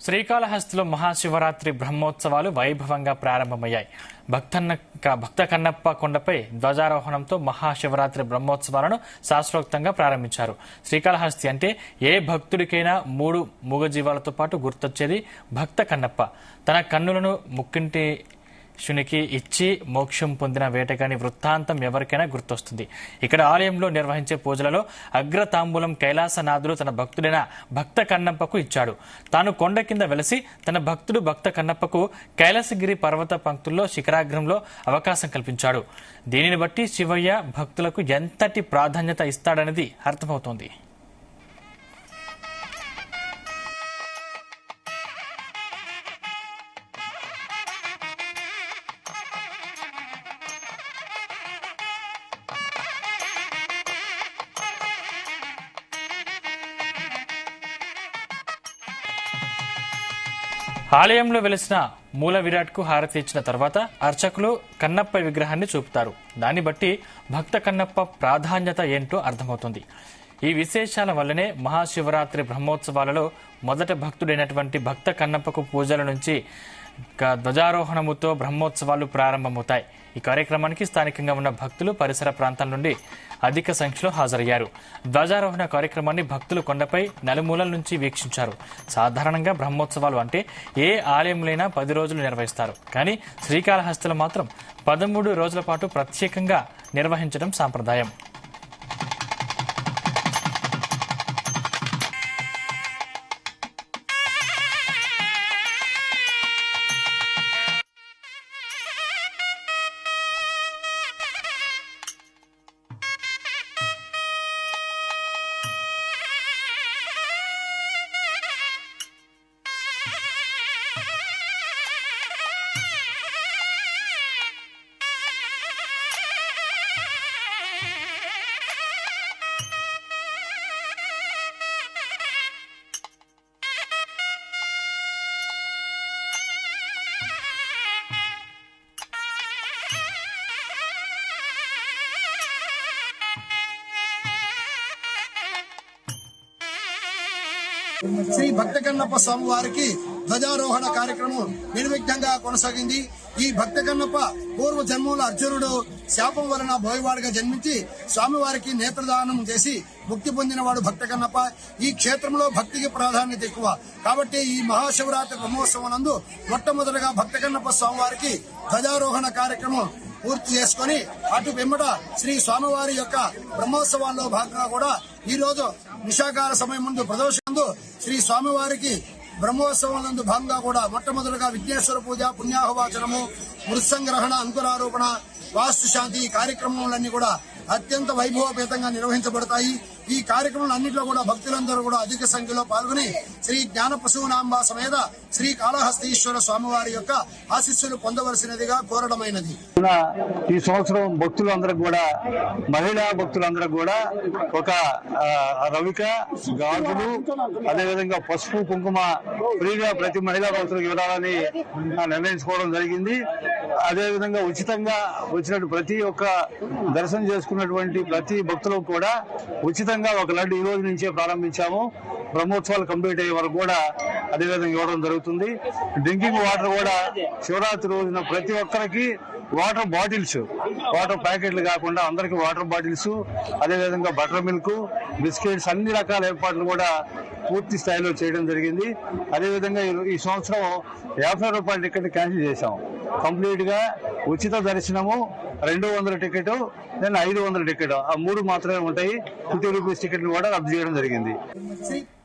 శ్రీకాళహస్తిలో మహాశివరాత్రి బ్రహ్మోత్సవాలు వైభవంగా ప్రారంభమయ్యాయి. భక్త కన్నప్ప కొండపై ధ్వజారోహణంతో మహాశివరాత్రి బ్రహ్మోత్సవాలను శాస్త్రోక్తంగా ప్రారంభించారు. శ్రీకాళహస్తి అంటే ఏ భక్తుడికైనా మూడు మూగజీవాలతో పాటు గుర్తొచ్చేది భక్త కన్నప్ప. తన కన్నులను ముక్కింటి శునికి ఇచ్చి మోక్షం పొందిన వేటగాని వృత్తాంతం ఎవరికైనా గుర్తొస్తుంది. ఇక్కడ ఆలయంలో నిర్వహించే పూజలలో అగ్రతాంబూలం కైలాసనాథుడు తన భక్తుడైన భక్త కన్నప్పకు ఇచ్చాడు. తాను కొండ కింద వెలసి తన భక్తుడు భక్త కన్నప్పకు కైలాసగిరి పర్వత పంక్తుల్లో శిఖరాగ్రంలో అవకాశం కల్పించాడు. దీనిని బట్టి శివయ్య భక్తులకు ఎంతటి ప్రాధాన్యత ఇస్తాడనేది అర్థమవుతోంది. ఆలయంలో వెలిసిన మూల విరాట్కు హారతి ఇచ్చిన తర్వాత అర్చకులు కన్నప్ప విగ్రహాన్ని చూపుతారు. దాన్ని బట్టి భక్త కన్నప్ప ప్రాధాన్యత ఏంటో అర్థమవుతుంది. ఈ విశేషాల వల్లనే మహాశివరాత్రి బ్రహ్మోత్సవాలలో మొదట భక్తుడైనటువంటి భక్త కన్నప్పకు పూజల నుంచి ధ్వజారోహణముతో బ్రహ్మోత్సవాలు ప్రారంభమవుతాయి. ఈ కార్యక్రమానికి స్థానికంగా ఉన్న భక్తులు పరిసర ప్రాంతాల నుండి అధిక సంఖ్యలో హాజరయ్యారు. ధ్వజారోహణ కార్యక్రమాన్ని భక్తులు కొండపై నలుమూలల నుంచి వీక్షించారు. సాధారణంగా బ్రహ్మోత్సవాలు అంటే ఏ ఆలయంలోనైనా 10 రోజులు నిర్వహిస్తారు. కానీ శ్రీకాళహస్తిలో మాత్రం 13 రోజుల పాటు ప్రత్యేకంగా నిర్వహించడం సాంప్రదాయం. శ్రీ భక్త కన్నప్ప స్వామి వారికి ధ్వజారోహణ కార్యక్రమం నిర్విఘ్నంగా కొనసాగింది. ఈ భక్త కన్నప్ప పూర్వ జన్మల అర్జునుడు శాపం వలన బోయవాడిగా జన్మించి స్వామివారికి నేత్రదానం చేసి ముక్తి పొందినవాడు భక్త కన్నప్ప. ఈ క్షేత్రంలో భక్తికి ప్రాధాన్యత ఎక్కువ కాబట్టి ఈ మహాశివరాత్రి బ్రహ్మోత్సవం నందు మొట్టమొదటిగా భక్త కన్నప్ప స్వామివారికి ధ్వజారోహణ కార్యక్రమం పూర్తి చేసుకుని అటు వెంబట శ్రీ స్వామివారి యొక్క బ్రహ్మోత్సవాల్లో భాగంగా కూడా ఈ రోజు నిశాకాల సమయం ముందు ప్రదోషందు శ్రీ స్వామివారికి బ్రహ్మోత్సవం భాగంగా కూడా మొట్టమొదటిగా విఘ్నేశ్వర పూజ, పుణ్యాహవాచనము, మృత్సంగ్రహణ, అంకురారోపణ, వాస్తు శాంతి కార్యక్రమాలన్నీ కూడా అత్యంత వైభవపేతంగా నిర్వహించబడతాయి. ఈ కార్యక్రమాలు అన్నింటిలో కూడా భక్తులందరూ కూడా అధిక సంఖ్యలో పాల్గొని శ్రీ జ్ఞానపశునాంబ సమేత శ్రీ కాళహస్తీశ్వర స్వామివారి యొక్క ఆశీస్సులు పొందవలసినదిగా కోరడమైనది. ఈ సంవత్సరం భక్తులందరూ కూడా మహిళా భక్తులందరూ కూడా ఒక రవిక, గాజులు, అదేవిధంగా పసుపు, కుంకుమ ఫ్రీగా ప్రతి మహిళా భక్తులకు ఇవ్వాలని నిర్ణయించుకోవడం జరిగింది. అదేవిధంగా ఉచితంగా వచ్చినట్టు ప్రతి ఒక్క దర్శనం చేసుకున్నటువంటి ప్రతి భక్తులకు కూడా ఉచితంగా ఒక లడ్డు ఈ రోజు నుంచే ప్రారంభించాము. బ్రహ్మోత్సవాలు కంప్లీట్ అయ్యే వరకు కూడా అదేవిధంగా ఇవ్వడం జరుగుతుంది. డ్రింకింగ్ వాటర్ కూడా శివరాత్రి రోజున ప్రతి ఒక్కరికి వాటర్ బాటిల్స్, వాటర్ ప్యాకెట్లు కాకుండా అందరికి వాటర్ బాటిల్స్, అదేవిధంగా బటర్ మిల్క్, బిస్కెట్స్ అన్ని రకాల ఏర్పాట్లు కూడా పూర్తి స్థాయిలో చేయడం జరిగింది. అదేవిధంగా ఈ సంవత్సరం 50 రూపాయల టికెట్ క్యాన్సిల్ చేశాం. కంప్లీట్ గా ఉచిత దర్శనము 200 టికెట్, దెన్ 500 టికెట్, ఆ 3 మాత్రమే ఉంటాయి. 50 రూపీస్ టికెట్లు కూడా రద్దు చేయడం జరిగింది.